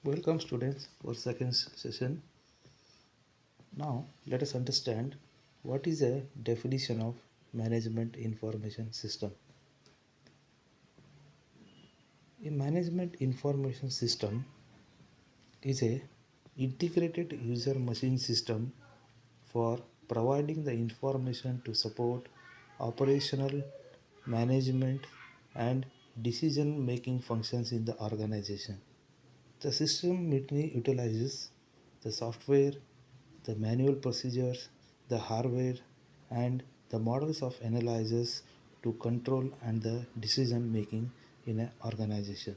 Welcome students for second session. Now let us understand what is a definition of management information system. A management information system is a integrated user machine system for providing the information to support operational management and decision making functions in the organization. The system mainly utilizes the software, the manual procedures, the hardware, and the models of analyzers to control and the decision making in an organization.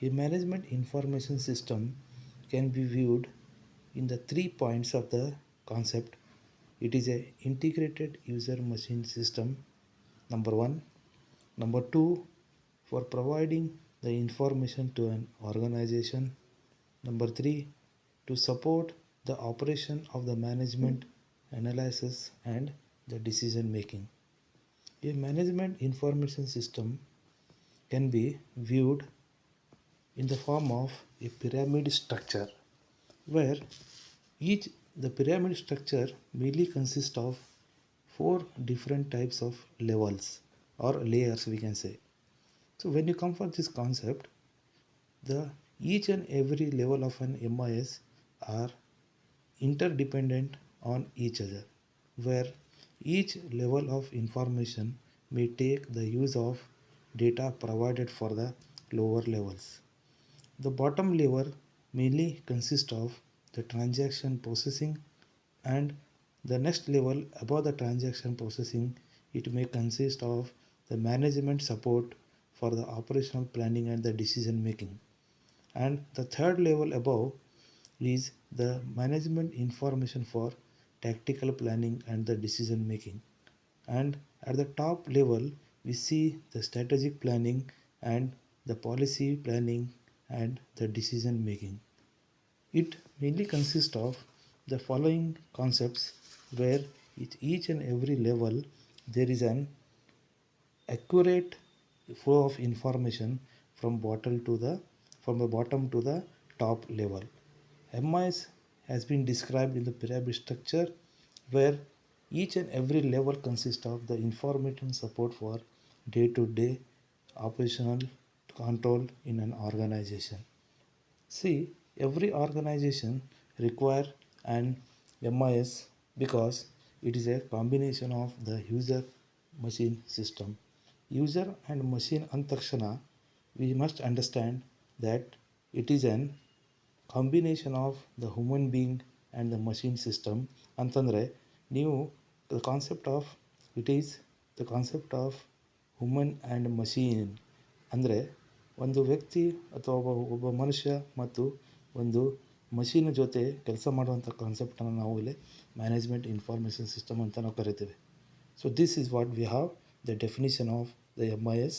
A management information system can be viewed in the 3 points of the concept. It is a integrated user machine system, number 1. Number 2, for providing the information to an organization. Number 3, to support the operation of the management, analysis, and the decision making. A management information system can be viewed in the form of a pyramid structure where each the pyramid structure mainly consists of four different types of levels or layers, we can say. So when you come for this concept, the each and every level of an MIS are interdependent on each other, where each level of information may take the use of data provided for the lower levels. The bottom level mainly consists of the transaction processing, and the next level above the transaction processing, it may consist of the management support for the operational planning and the decision making. And the third level above is the management information for tactical planning and the decision making. And at the top level, we see the strategic planning and the policy planning and the decision making. It mainly consists of the following concepts, where with each and every level there is an accurate flow of information from the bottom to the top level. MIS has been described in the pyramid structure where each and every level consists of the information support for day-to-day operational control in an organization. See, every organization require an MIS because it is a combination of the user machine system. User and machine antakshana, we must understand that it is an combination of the human being and the machine system ಅಂತಂದರೆ ನೀವು the concept of it is the concept of human and machine ಅಂದರೆ ಒಂದು ವ್ಯಕ್ತಿ ಅಥವಾ ಒಬ್ಬ ಮನುಷ್ಯ ಮತ್ತು ಒಂದು ಮಷೀನ್ ಜೊತೆ ಕೆಲಸ ಮಾಡುವಂಥ ಕಾನ್ಸೆಪ್ಟನ್ನು ನಾವು ಇಲ್ಲಿ ಮ್ಯಾನೇಜ್ಮೆಂಟ್ ಇನ್ಫಾರ್ಮೇಷನ್ ಸಿಸ್ಟಮ್ ಅಂತ ನಾವು ಕರಿತೇವೆ. So this is what we have the definition of the MIS.